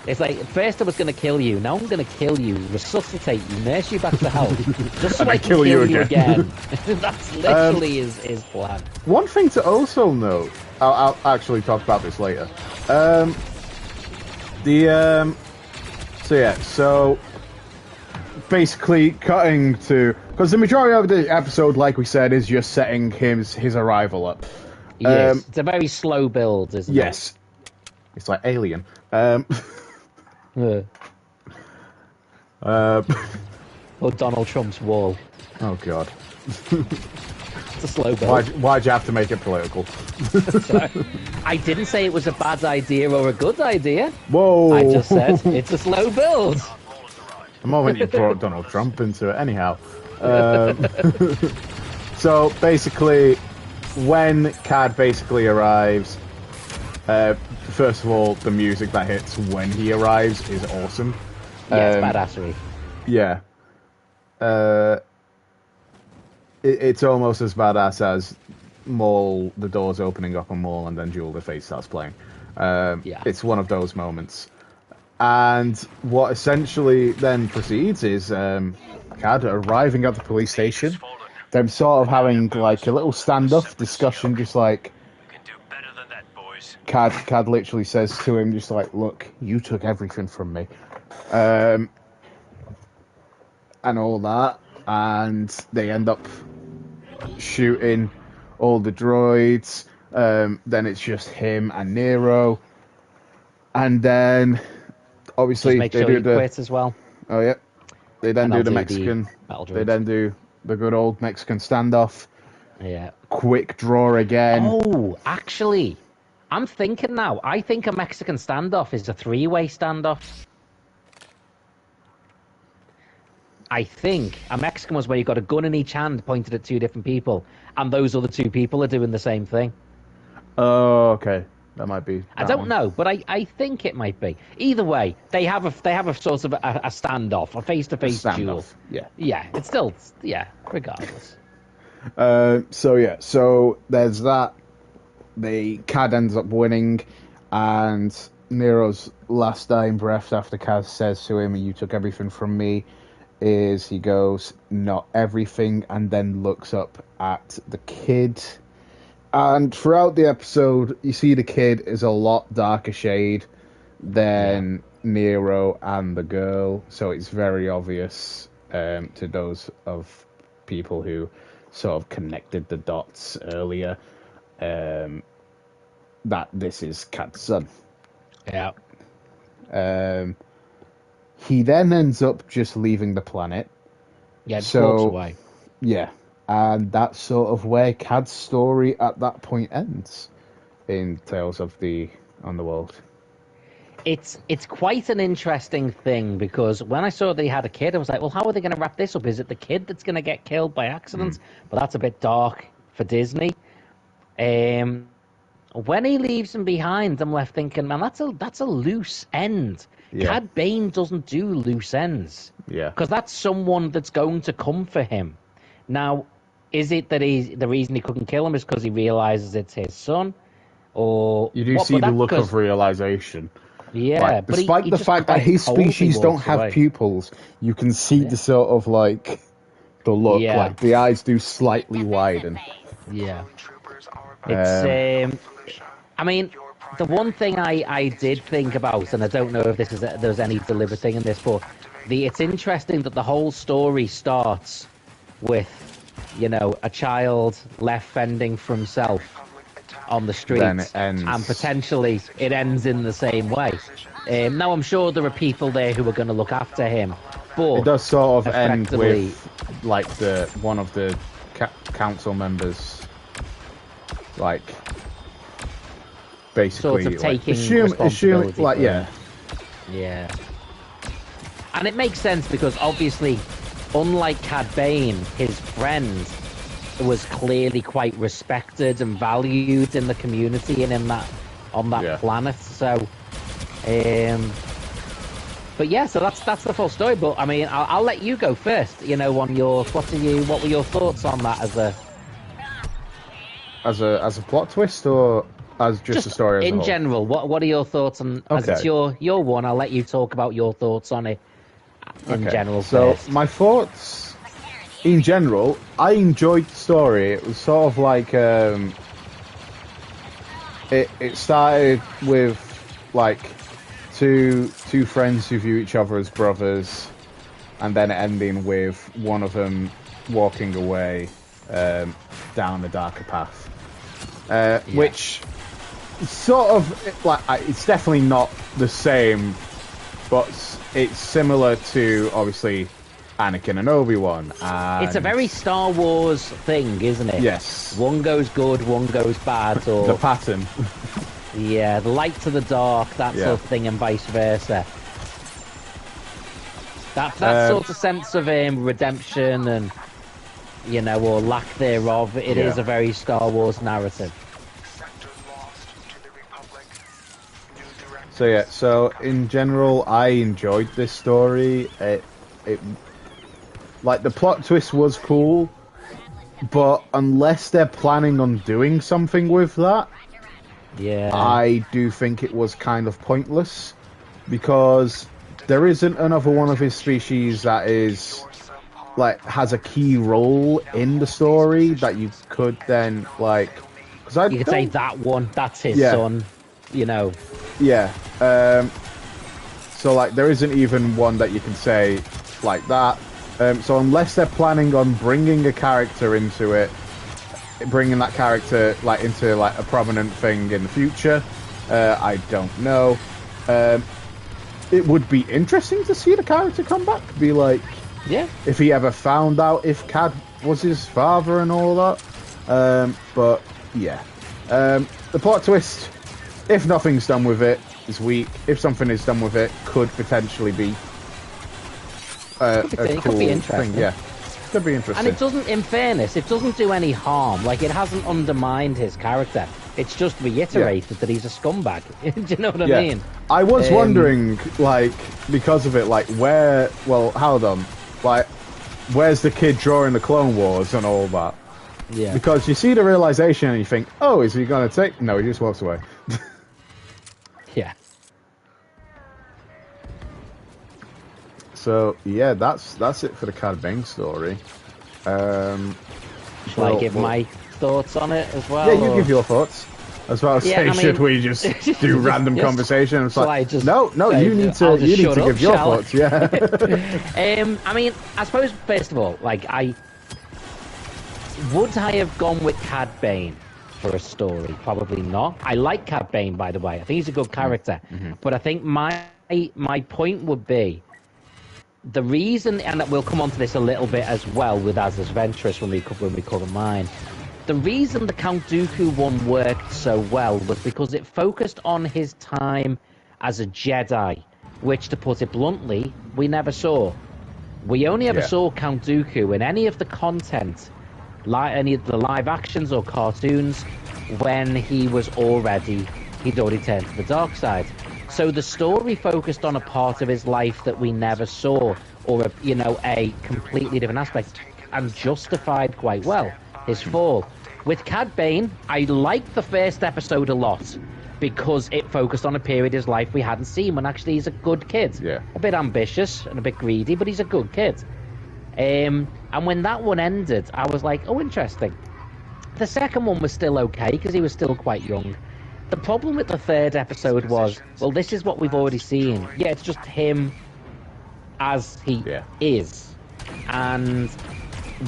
[SPEAKER 2] It's like, first I was going to kill you, now I'm going to kill you, resuscitate you, nurse you back to health, just so I can kill you again. That's literally his plan.
[SPEAKER 1] One thing to also note, I'll actually talk about this later. So basically cutting to, because the majority of the episode, like we said, is just setting his arrival up.
[SPEAKER 2] Yes, it's a very slow build, isn't it?
[SPEAKER 1] Yes. It's like Alien. Uh,
[SPEAKER 2] Or Donald Trump's wall.
[SPEAKER 1] oh God.
[SPEAKER 2] It's a slow build.
[SPEAKER 1] Why'd you have to make it political?
[SPEAKER 2] I didn't say it was a bad idea or a good idea.
[SPEAKER 1] Whoa!
[SPEAKER 2] I just said it's a slow build.
[SPEAKER 1] The moment you brought Donald Trump into it, anyhow. So basically, when Cad basically arrives, first of all, the music that hits when he arrives is awesome.
[SPEAKER 2] Yeah, it's badassery.
[SPEAKER 1] Yeah. It's almost as badass as Maul, the doors opening up on Maul, and then Jewel the Face starts playing.
[SPEAKER 2] Yeah.
[SPEAKER 1] It's one of those moments. And what essentially then proceeds is Cad arriving at the police station, them sort of having like a little standoff discussion, just like
[SPEAKER 3] You can do better than that, boys.
[SPEAKER 1] Cad literally says to him, just like, look, you took everything from me. And all that, and they end up shooting all the droids. Then it's just him and Nero, and then obviously
[SPEAKER 2] Just make
[SPEAKER 1] they
[SPEAKER 2] sure
[SPEAKER 1] do
[SPEAKER 2] you
[SPEAKER 1] the
[SPEAKER 2] quit as well.
[SPEAKER 1] oh yeah, they then
[SPEAKER 2] And
[SPEAKER 1] do
[SPEAKER 2] I'll
[SPEAKER 1] the
[SPEAKER 2] do the
[SPEAKER 1] Mexican.
[SPEAKER 2] battle
[SPEAKER 1] They
[SPEAKER 2] droids.
[SPEAKER 1] then do the good old Mexican standoff.
[SPEAKER 2] Yeah.
[SPEAKER 1] Quick draw again.
[SPEAKER 2] Oh, actually, I'm thinking now. I think a Mexican standoff is a three-way standoff. I think a Mexican was where you got a gun in each hand pointed at two different people, and those other two people are doing the same thing.
[SPEAKER 1] Oh, okay, that might be.
[SPEAKER 2] I
[SPEAKER 1] that
[SPEAKER 2] don't
[SPEAKER 1] one.
[SPEAKER 2] know, but I think it might be. Either way, they have a sort of a standoff, a face-to-face duel.
[SPEAKER 1] Standoff. Yeah.
[SPEAKER 2] Yeah, it's still regardless.
[SPEAKER 1] So there's that. Cad ends up winning, and Nero's last dying breath after Cad says to him, "You took everything from me," is he goes, "Not everything," and then looks up at the kid. And throughout the episode, you see the kid is a lot darker shade than Nero and the girl, so it's very obvious to those of people who sort of connected the dots earlier that this is Cad's son.
[SPEAKER 2] Yeah.
[SPEAKER 1] He then ends up just leaving the planet.
[SPEAKER 2] Yeah, just
[SPEAKER 1] So-
[SPEAKER 2] walks away.
[SPEAKER 1] Yeah, and that's sort of where Cad's story at that point ends in Tales of the Underworld.
[SPEAKER 2] It's quite an interesting thing because when I saw that he had a kid, I was like, well, how are they going to wrap this up? Is it the kid that's going to get killed by accident? But that's a bit dark for Disney. When he leaves him behind, I'm left thinking, man, that's a loose end.
[SPEAKER 1] Yeah.
[SPEAKER 2] Cad Bane doesn't do loose ends
[SPEAKER 1] Yeah.
[SPEAKER 2] because that's someone that's going to come for him. Now, is it that the reason he couldn't kill him is because he realizes it's his son? Or
[SPEAKER 1] You do
[SPEAKER 2] what?
[SPEAKER 1] see
[SPEAKER 2] But
[SPEAKER 1] the
[SPEAKER 2] that-
[SPEAKER 1] look
[SPEAKER 2] 'cause-
[SPEAKER 1] of realization.
[SPEAKER 2] Yeah,
[SPEAKER 1] Like,
[SPEAKER 2] but
[SPEAKER 1] despite
[SPEAKER 2] he
[SPEAKER 1] the
[SPEAKER 2] just
[SPEAKER 1] fact that
[SPEAKER 2] quite
[SPEAKER 1] his
[SPEAKER 2] coldly
[SPEAKER 1] species don't
[SPEAKER 2] walks
[SPEAKER 1] have
[SPEAKER 2] away.
[SPEAKER 1] pupils, you can see the sort of like the look,
[SPEAKER 2] Yeah.
[SPEAKER 1] like the eyes do slightly widen.
[SPEAKER 2] Yeah. It's I mean, the one thing I did think about, and I don't know if there's any deliberate thing in this, but it's interesting that the whole story starts with, a child left fending for himself on the street,
[SPEAKER 1] Then it ends.
[SPEAKER 2] and potentially it ends in the same way. Now I'm sure there are people there who are going to look after him, but
[SPEAKER 1] It does sort of end
[SPEAKER 2] effectively-
[SPEAKER 1] with like one of the council members, like basically
[SPEAKER 2] Sort of taking
[SPEAKER 1] assume
[SPEAKER 2] responsibility
[SPEAKER 1] like
[SPEAKER 2] for
[SPEAKER 1] yeah.
[SPEAKER 2] Yeah. And it makes sense because obviously, unlike Cad Bane, his friend was clearly quite respected and valued in the community and on that
[SPEAKER 1] Yeah.
[SPEAKER 2] planet. So, but yeah, so that's the full story. But I mean, I'll let you go first. On what were your thoughts on that
[SPEAKER 1] As a plot twist or as just a story as a
[SPEAKER 2] in
[SPEAKER 1] whole?
[SPEAKER 2] general? What are your thoughts on? As it's
[SPEAKER 1] Okay.
[SPEAKER 2] your one, I'll let you talk about your thoughts on it in
[SPEAKER 1] Okay,
[SPEAKER 2] general
[SPEAKER 1] so
[SPEAKER 2] first.
[SPEAKER 1] my thoughts in general, I enjoyed the story. It was sort of like it started with like two friends who view each other as brothers, and then ending with one of them walking away down a darker path, which sort of like it's definitely not the same but it's similar to obviously Anakin and Obi-Wan.
[SPEAKER 2] It's a very Star Wars thing, isn't it?
[SPEAKER 1] Yes.
[SPEAKER 2] One goes good, one goes bad, or
[SPEAKER 1] The pattern.
[SPEAKER 2] yeah, the light to the dark, that sort of thing, and vice versa. That sort of sense of redemption and, you know, or lack thereof, it is a very Star Wars narrative.
[SPEAKER 1] So yeah, so in general, I enjoyed this story. It like the plot twist was cool, but unless they're planning on doing something with that, I do think it was kind of pointless, because there isn't another one of his species that is like has a key role in the story that you could then like. Because
[SPEAKER 2] you could say that one, that's his son, you know.
[SPEAKER 1] Yeah. So like there isn't even one that you can say like that. So unless they're planning on bringing a character into it, bringing that character like into like a prominent thing in the future, I don't know. It would be interesting to see the character come back. Be like, if he ever found out if Cad was his father and all that. But yeah, the plot twist, if nothing's done with it, is weak. If something is done with it, could potentially be a cool thing. Yeah, could be interesting.
[SPEAKER 2] And it doesn't, in fairness, it doesn't do any harm. Like, it hasn't undermined his character. It's just reiterated that he's a scumbag. Do you know what I mean?
[SPEAKER 1] I was wondering, like, because of it, like, hold on. Like, where's the kid drawing the Clone Wars and all that? Yeah. Because you see the realization and you think, oh, is he going to take... No, he just walks away.
[SPEAKER 2] Yeah.
[SPEAKER 1] So, yeah, that's it for the Cad Bane story.
[SPEAKER 2] Shall I give my thoughts on it as well?
[SPEAKER 1] Yeah, you give your thoughts. As well as say, should we just do random conversation? It's like, no, you need to give your thoughts. Yeah.
[SPEAKER 2] I mean, I suppose first of all, like, would I have gone with Cad Bane for a story? Probably not. I like Cad Bane, by the way. I think he's a good character. But I think my point would be the reason, and we'll come on to this a little bit as well with As Adventurous when we cover mine. The reason the Count Dooku one worked so well was because it focused on his time as a Jedi, which, to put it bluntly, we never saw. We only ever saw Count Dooku in any of the content, like any of the live actions or cartoons, when he'd already turned to the dark side. So the story focused on a part of his life that we never saw, or a completely different aspect, and justified quite well his fall. With Cad Bane, I liked the first episode a lot because it focused on a period of his life we hadn't seen, when actually he's a good kid. Yeah. A bit ambitious and a bit greedy, but he's a good kid. And when that one ended, I was like, oh, interesting. The second one was still okay because he was still quite young. The problem with the third episode was, well, this is what we've already seen. Yeah, it's just him as he is. And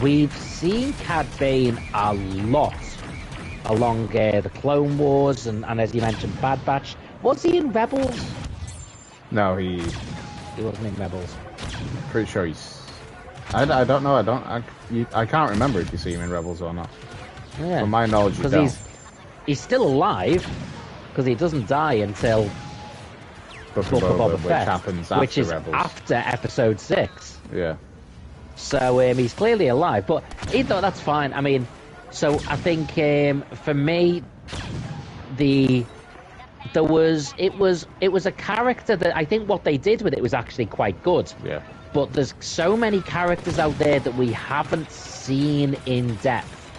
[SPEAKER 2] we've seen Cad Bane a lot along the Clone Wars and as you mentioned, Bad Batch. Was he in Rebels?
[SPEAKER 1] No, he
[SPEAKER 2] wasn't in Rebels.
[SPEAKER 1] Pretty sure he's... I don't know. I can't remember if you see him in Rebels or not.
[SPEAKER 2] Yeah.
[SPEAKER 1] From my knowledge, you don't.
[SPEAKER 2] He's still alive because he doesn't die until
[SPEAKER 1] Book of Boba Fett, which is
[SPEAKER 2] Rebels. After Episode 6.
[SPEAKER 1] Yeah.
[SPEAKER 2] So he's clearly alive, but either that's fine. I mean, so I think for me, it was a character that I think what they did with it was actually quite good.
[SPEAKER 1] Yeah.
[SPEAKER 2] But there's so many characters out there that we haven't seen in depth.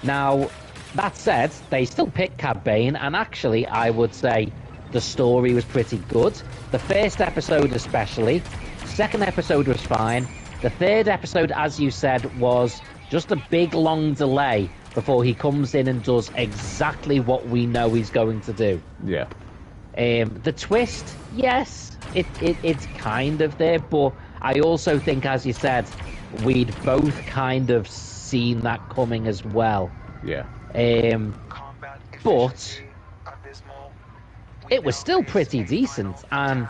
[SPEAKER 2] Now, that said, they still picked Cad Bane, and actually, I would say the story was pretty good. The first episode especially. Second episode was fine. The third episode, as you said, was just a big, long delay before he comes in and does exactly what we know he's going to do.
[SPEAKER 1] Yeah.
[SPEAKER 2] The twist, yes, it's kind of there, but I also think, as you said, we'd both kind of seen that coming as well.
[SPEAKER 1] Yeah.
[SPEAKER 2] But it was still pretty decent, and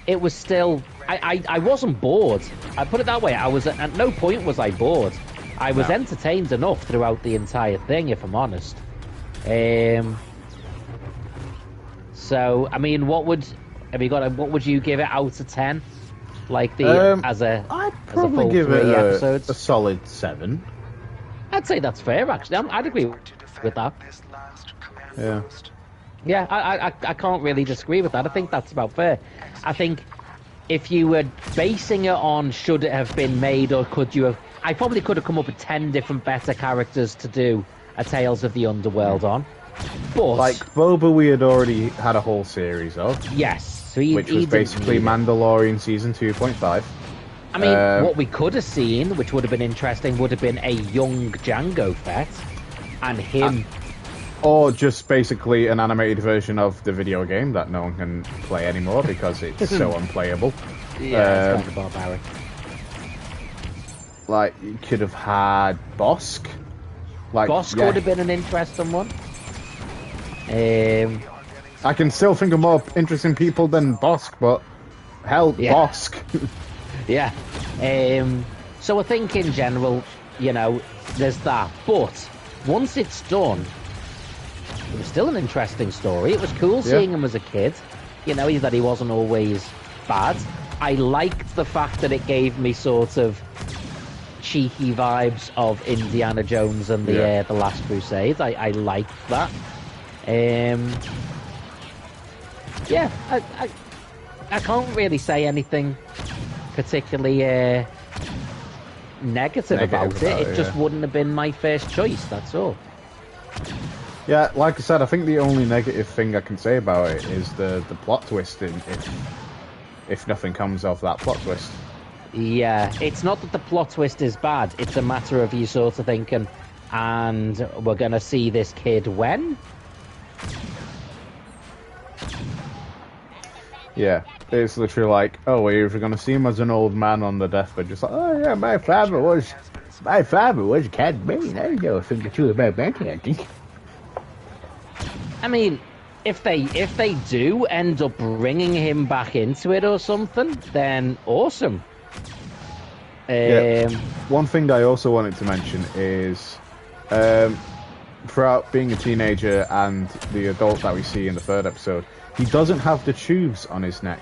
[SPEAKER 2] it was still. I wasn't bored. I put it that way. I was at no point was I bored. I was entertained enough throughout the entire thing, if I'm honest. So I mean, what would you give it out of 10? Like
[SPEAKER 1] I'd probably give it
[SPEAKER 2] episodes?
[SPEAKER 1] a solid 7.
[SPEAKER 2] I'd say that's fair, actually. I'd agree with that.
[SPEAKER 1] Yeah.
[SPEAKER 2] Yeah, I can't really disagree with that. I think that's about fair. I think if you were basing it on should it have been made or could you have... I probably could have come up with 10 different better characters to do a Tales of the Underworld on. But...
[SPEAKER 1] Like, Boba we had already had a whole series of.
[SPEAKER 2] Yes. So
[SPEAKER 1] which was basically Mandalorian Season 2.5.
[SPEAKER 2] I mean, what we could have seen, which would have been interesting, would have been a young Jango Fett and him...
[SPEAKER 1] Or just basically an animated version of the video game that no one can play anymore because it's so unplayable.
[SPEAKER 2] Yeah, it's kind of barbaric.
[SPEAKER 1] Like, you could have had Bosk. Like,
[SPEAKER 2] Bosk would have been an interesting one.
[SPEAKER 1] I can still think of more interesting people than Bosk, but hell, Bosk.
[SPEAKER 2] Yeah. So I think in general, you know, there's that. But once it's done, it was still an interesting story. It was cool seeing him as a kid. You know, that he wasn't always bad. I liked the fact that it gave me sort of cheeky vibes of Indiana Jones and the Last Crusade. I liked that. Yeah, I can't really say anything particularly negative about it. It just wouldn't have been my first choice, that's all.
[SPEAKER 1] Yeah, like I said, I think the only negative thing I can say about it is the plot twist, if nothing comes of that plot twist.
[SPEAKER 2] Yeah, it's not that the plot twist is bad, it's a matter of you sort of thinking, and we're going to see this kid when?
[SPEAKER 1] Yeah, it's literally like, oh, we're going to see him as an old man on the deathbed, just like, oh yeah, my father was Cad Bane, I know something true about bounty hunting.
[SPEAKER 2] I mean, if they do end up bringing him back into it or something, then awesome.
[SPEAKER 1] One thing I also wanted to mention is, throughout being a teenager and the adult that we see in the 3rd episode, he doesn't have the tubes on his neck.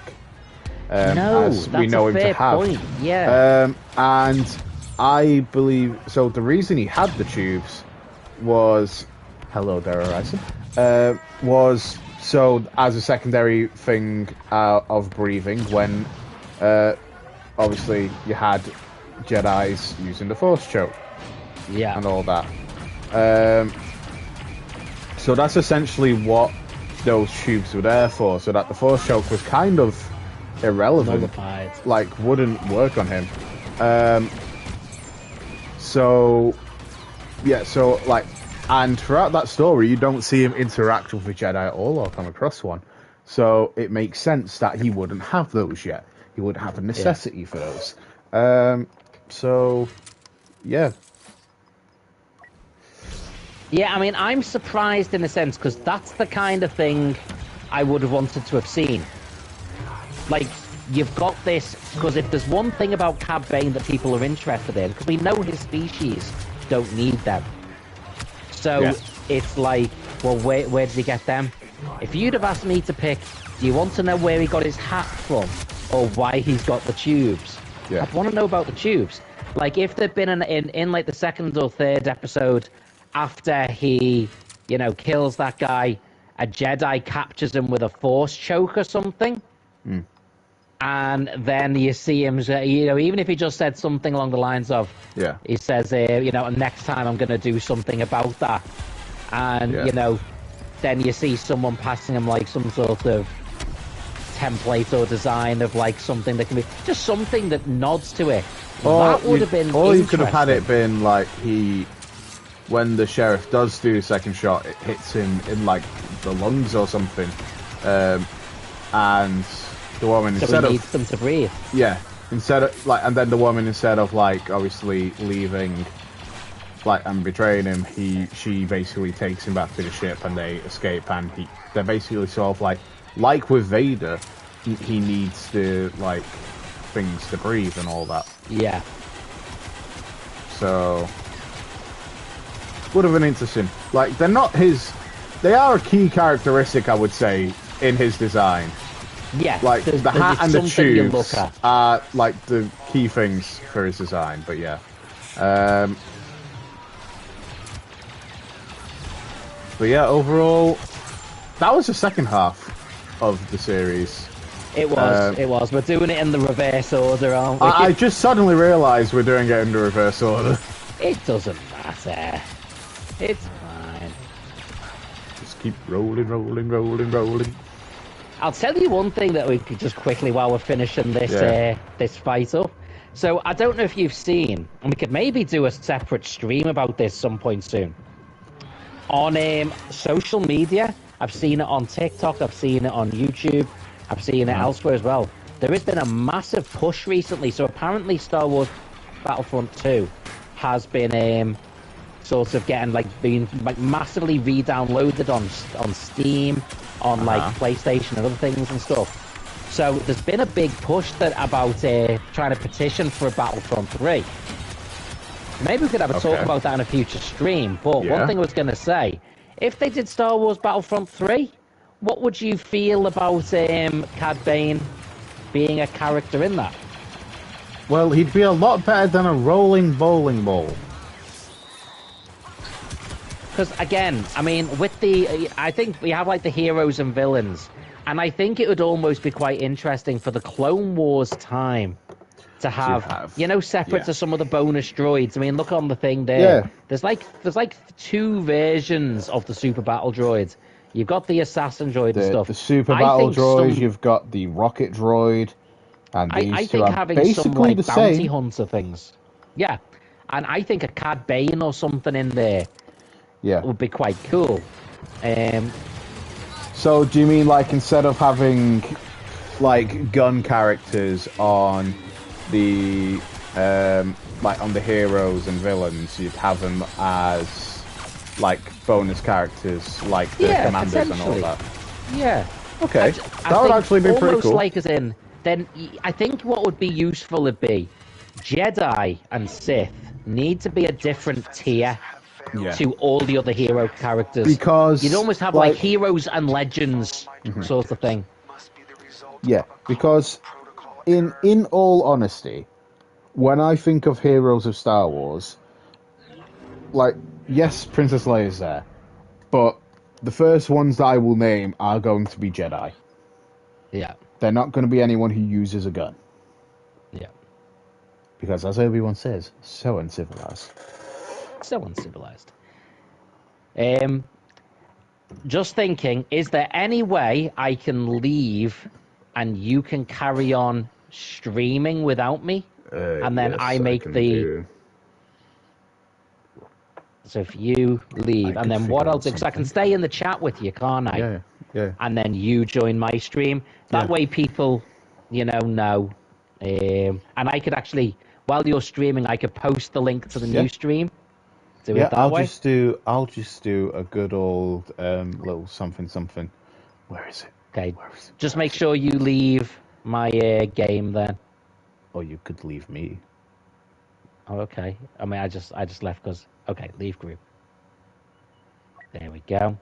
[SPEAKER 2] No,
[SPEAKER 1] as
[SPEAKER 2] that's
[SPEAKER 1] we know
[SPEAKER 2] a
[SPEAKER 1] him
[SPEAKER 2] fair
[SPEAKER 1] to have.
[SPEAKER 2] point. Yeah.
[SPEAKER 1] And I believe so. The reason he had the tubes was, hello there, Horizon. Was so as a secondary thing of breathing when, obviously you had Jedi's using the Force choke, and all that. So that's essentially what those tubes were there for, so that the Force choke was kind of irrelevant,
[SPEAKER 2] nullified.
[SPEAKER 1] Like wouldn't work on him. So like, and throughout that story, you don't see him interact with a Jedi at all or come across one. So it makes sense that he wouldn't have those yet. He wouldn't have a necessity for those. So, yeah.
[SPEAKER 2] Yeah, I mean, I'm surprised in a sense, because that's the kind of thing I would have wanted to have seen. Like, you've got this, because if there's one thing about Cad Bane that people are interested in, because we know his species don't need them. So it's like, well, where did he get them? If you'd have asked me to pick, do you want to know where he got his hat from, or why he's got the tubes?
[SPEAKER 1] Yeah.
[SPEAKER 2] I'd want to know about the tubes. Like, if there'd been in like the 2nd or 3rd episode, after he, you know, kills that guy, a Jedi captures him with a Force choke or something, and then you see him, you know, even if he just said something along the lines of, he says, you know, next time I'm going to do something about that, and, you know, then you see someone passing him, like, some sort of template or design of, like, something that can be, just something that nods to it. That would have been
[SPEAKER 1] or you could have had it been, like, when the sheriff does do the second shot, it hits him in, like, the lungs or something, and the woman,
[SPEAKER 2] so
[SPEAKER 1] instead
[SPEAKER 2] he needs them to breathe.
[SPEAKER 1] Yeah, instead of, like, and then the woman, instead of, like, obviously leaving, like, and betraying him, she basically takes him back to the ship and they escape, and they're basically sort of like with Vader, he needs to like things to breathe and all that.
[SPEAKER 2] Yeah.
[SPEAKER 1] So would have been interesting. Like they're not his. They are a key characteristic, I would say, in his design.
[SPEAKER 2] Yeah.
[SPEAKER 1] Like the hat and the
[SPEAKER 2] you look
[SPEAKER 1] tubes
[SPEAKER 2] at.
[SPEAKER 1] are like the key things for his design. But yeah. But yeah, overall, that was the second half of the series.
[SPEAKER 2] It was. We're doing it in the reverse order, aren't we?
[SPEAKER 1] I just suddenly realised we're doing it in the reverse order.
[SPEAKER 2] It doesn't matter. It's fine.
[SPEAKER 1] Just keep rolling.
[SPEAKER 2] I'll tell you one thing that we could just quickly, while we're finishing this this fight up. So I don't know if you've seen, and we could maybe do a separate stream about this some point soon. On social media, I've seen it on TikTok, I've seen it on YouTube, I've seen it elsewhere as well. There has been a massive push recently. So apparently Star Wars Battlefront 2 has been sort of being massively re-downloaded on Steam, on like PlayStation and other things and stuff. So there's been a big push about trying to petition for a Battlefront 3. Maybe we could have a talk about that in a future stream. But one thing I was going to say, if they did Star Wars Battlefront 3, what would you feel about Cad Bane being a character in that?
[SPEAKER 1] Well, he'd be a lot better than a rolling bowling ball.
[SPEAKER 2] Because again, I mean, I think we have like the heroes and villains, and I think it would almost be quite interesting for the Clone Wars time to have separate to some of the bonus droids. I mean, look on the thing there.
[SPEAKER 1] Yeah.
[SPEAKER 2] There's like two versions of the super battle droids. You've got the assassin droid and stuff.
[SPEAKER 1] The super battle droid, you've got the rocket droid, and these
[SPEAKER 2] I
[SPEAKER 1] two
[SPEAKER 2] think
[SPEAKER 1] are
[SPEAKER 2] having
[SPEAKER 1] basically
[SPEAKER 2] some like
[SPEAKER 1] the
[SPEAKER 2] bounty
[SPEAKER 1] same.
[SPEAKER 2] hunter things. Yeah. And I think a Cad Bane or something in there would be quite cool.
[SPEAKER 1] So do you mean like instead of having like gun characters on the like on the heroes and villains, you'd have them as like bonus characters, like the commanders and all that?
[SPEAKER 2] Yeah.
[SPEAKER 1] Okay, that would actually be pretty
[SPEAKER 2] almost
[SPEAKER 1] cool.
[SPEAKER 2] Like as in, then I think what would be useful would be Jedi and Sith need to be a different tier to all the other hero characters,
[SPEAKER 1] because
[SPEAKER 2] you'd almost have like heroes and legends sort of thing.
[SPEAKER 1] Yeah, because in all honesty, when I think of heroes of Star Wars, like, yes, Princess Leia's there, but the first ones that I will name are going to be Jedi.
[SPEAKER 2] Yeah.
[SPEAKER 1] They're not going to be anyone who uses a gun.
[SPEAKER 2] Yeah.
[SPEAKER 1] Because as Obi-Wan says, so uncivilized.
[SPEAKER 2] So uncivilized. Just thinking, is there any way I can leave and you can carry on streaming without me? And then I make So if you leave, and then what I'll do, because I can stay in the chat with you, can't I?
[SPEAKER 1] Yeah.
[SPEAKER 2] And then you join my stream. That way people, know. And I could actually, while you're streaming, I could post the link to the new stream. Do it that way.
[SPEAKER 1] I'll just do a good old little something. Where is it?
[SPEAKER 2] Okay. Just make sure you leave my game then.
[SPEAKER 1] Or you could leave me.
[SPEAKER 2] Oh, okay. I mean, I just left because... Okay, leave group. There we go.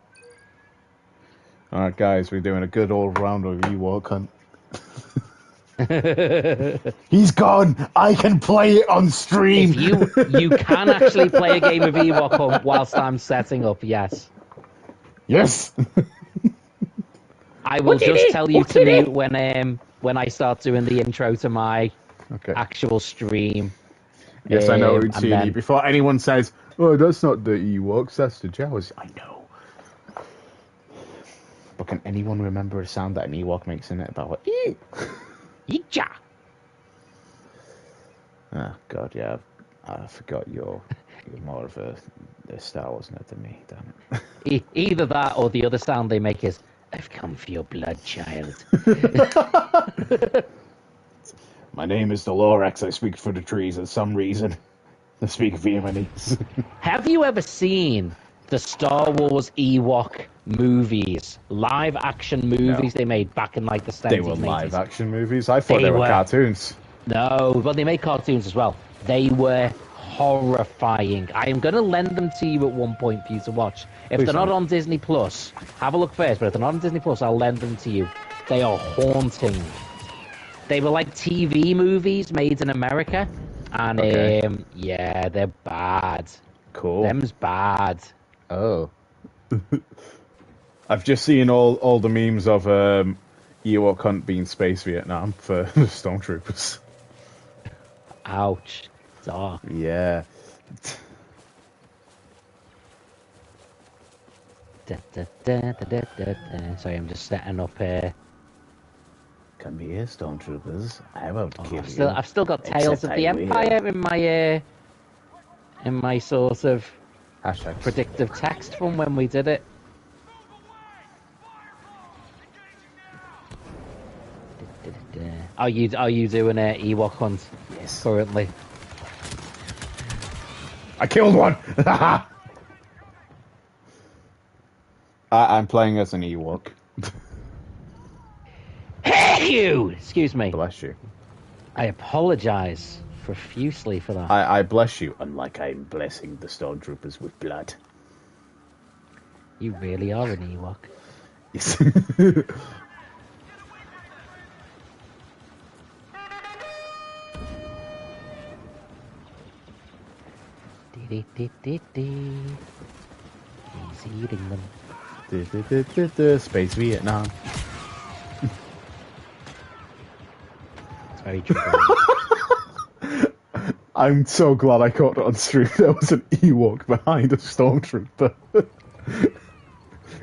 [SPEAKER 1] Alright, guys, we're doing a good old round of Ewok hunt. He's gone! I can play it on stream!
[SPEAKER 2] If you can actually play a game of Ewok hunt whilst I'm setting up, yes.
[SPEAKER 1] Yes!
[SPEAKER 2] I will just tell you to mute when I start doing the intro to my actual stream.
[SPEAKER 1] Yes, I know, Routini. Before anyone says, oh, that's not the Ewoks, that's the Jawas. I know. But can anyone remember a sound that an Ewok makes in it about what?
[SPEAKER 2] Eecha!
[SPEAKER 1] Oh, God, yeah. I forgot you're more of a Star Wars nerd than me, damn
[SPEAKER 2] it. Either that or the other sound they make is, I've come for your blood, child.
[SPEAKER 1] My name is Dolorex. I speak for the trees for some reason. I speak Vietnamese.
[SPEAKER 2] Have you ever seen the Star Wars Ewok movies, live action movies they made back in like the 70s.
[SPEAKER 1] They were live action movies? I thought they were cartoons.
[SPEAKER 2] No, well, they made cartoons as well. They were horrifying. I am going to lend them to you at one point for you to watch. If they're not on Disney Plus, have a look first, but if they're not on Disney Plus, I'll lend them to you. They are haunting. They were like TV movies made in America, and yeah, they're bad.
[SPEAKER 1] Cool.
[SPEAKER 2] Them's bad.
[SPEAKER 1] Oh. I've just seen all the memes of Ewok Hunt being Space Vietnam for the Stormtroopers.
[SPEAKER 2] Ouch. Dark.
[SPEAKER 1] Yeah.
[SPEAKER 2] Sorry, I'm just setting up here.
[SPEAKER 1] Come here, Stormtroopers. I won't kill you.
[SPEAKER 2] I've still got Tales of the Empire in my sort of
[SPEAKER 1] Hashtags.
[SPEAKER 2] predictive text from when we did it. Are you doing an Ewok hunt?
[SPEAKER 1] Yes.
[SPEAKER 2] Currently.
[SPEAKER 1] I killed one. I'm playing as an Ewok.
[SPEAKER 2] Hey, you! Excuse me.
[SPEAKER 1] Bless you.
[SPEAKER 2] I apologize profusely for that.
[SPEAKER 1] I bless you, unlike I'm blessing the Stormtroopers with blood.
[SPEAKER 2] You really are an Ewok.
[SPEAKER 1] Yes.
[SPEAKER 2] He's eating them.
[SPEAKER 1] Space Vietnam.
[SPEAKER 2] It's very true.
[SPEAKER 1] I'm so glad I caught it on stream. There was an Ewok behind a Stormtrooper.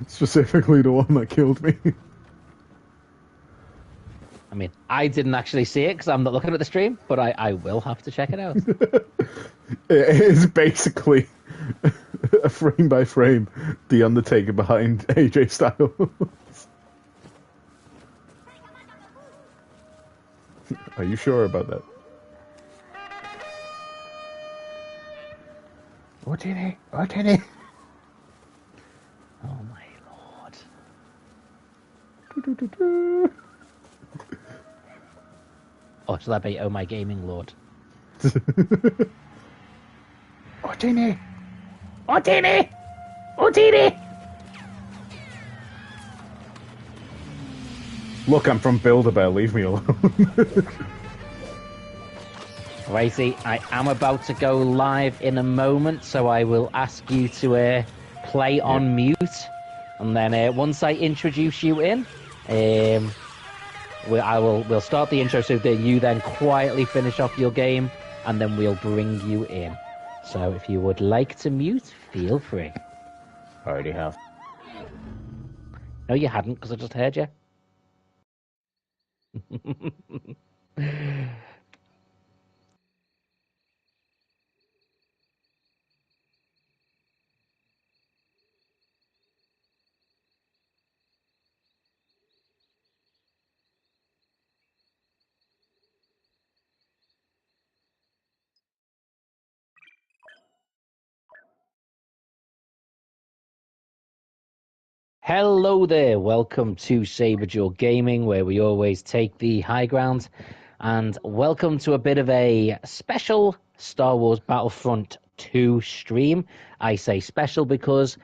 [SPEAKER 1] Specifically the one that killed me.
[SPEAKER 2] I mean, I didn't actually see it because I'm not looking at the stream, but I will have to check it out.
[SPEAKER 1] It is basically a frame by frame The Undertaker behind AJ Styles. Are you sure about that? What did he? What did he?
[SPEAKER 2] Oh my lord. Oh, shall that be Oh My Gaming Lord?
[SPEAKER 1] Otini! Otini! Otini! Look, I'm from Build-A-Bear, leave me alone.
[SPEAKER 2] Righty, I am about to go live in a moment, so I will ask you to play on mute. And then once I introduce you in, we'll start the intro so that you then quietly finish off your game, and then we'll bring you in. So if you would like to mute, feel free.
[SPEAKER 1] I already have.
[SPEAKER 2] No, you hadn't, because I just heard you. Hello there, welcome to Saberjaw Gaming, where we always take the high ground, and welcome to a bit of a special Star Wars Battlefront 2 stream. I say special because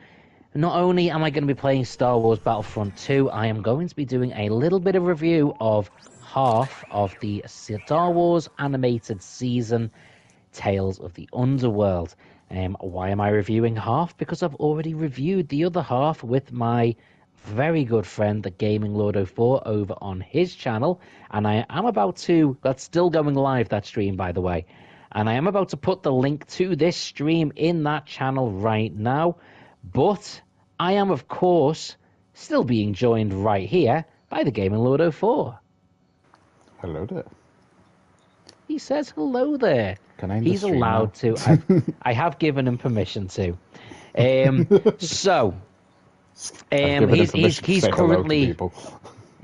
[SPEAKER 2] not only am I going to be playing Star Wars Battlefront 2, I am going to be doing a little bit of review of half of the Star Wars animated season, Tales of the Underworld. Why am I reviewing half? Because I've already reviewed the other half with my very good friend, the Gaming Lord 04, over on his channel. And I am about to... That's still going live, that stream, by the way. And I am about to put the link to this stream in that channel right now. But I am, of course, still being joined right here by the Gaming Lord 04.
[SPEAKER 1] Hello there.
[SPEAKER 2] He says hello there.
[SPEAKER 1] Can I
[SPEAKER 2] He's allowed to. I have given him permission to. So, he's currently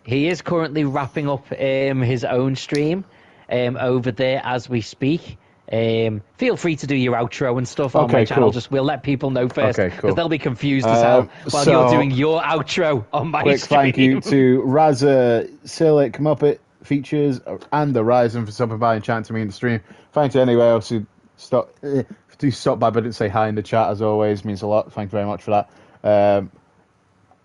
[SPEAKER 2] he is currently wrapping up his own stream over there as we speak. Feel free to do your outro and stuff on my channel.
[SPEAKER 1] cool.
[SPEAKER 2] Just we'll let people know first
[SPEAKER 1] Okay,
[SPEAKER 2] because
[SPEAKER 1] cool.
[SPEAKER 2] they'll be confused as hell while
[SPEAKER 1] so-
[SPEAKER 2] you're doing your outro on my
[SPEAKER 1] Quick
[SPEAKER 2] stream.
[SPEAKER 1] thank you to Razza, Silic, Muppet Features, and the Ryzen for stopping by and chatting to me in the stream. Thank you anyway else who stop by but didn't say hi in the chat, as always. Means a lot. Thank you very much for that.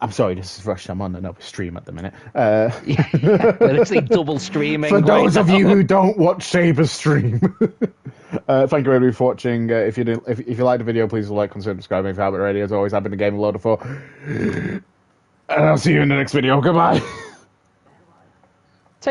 [SPEAKER 1] I'm sorry, this is Rush. I'm on another stream at the minute.
[SPEAKER 2] We're literally double streaming.
[SPEAKER 1] For those
[SPEAKER 2] right
[SPEAKER 1] of
[SPEAKER 2] now.
[SPEAKER 1] you who don't watch Saber's stream, thank you everybody for watching. If you like the video, please like, consider subscribing if you haven't already. As always, I've been the Game of Loader 4. And I'll see you in the next video. Goodbye.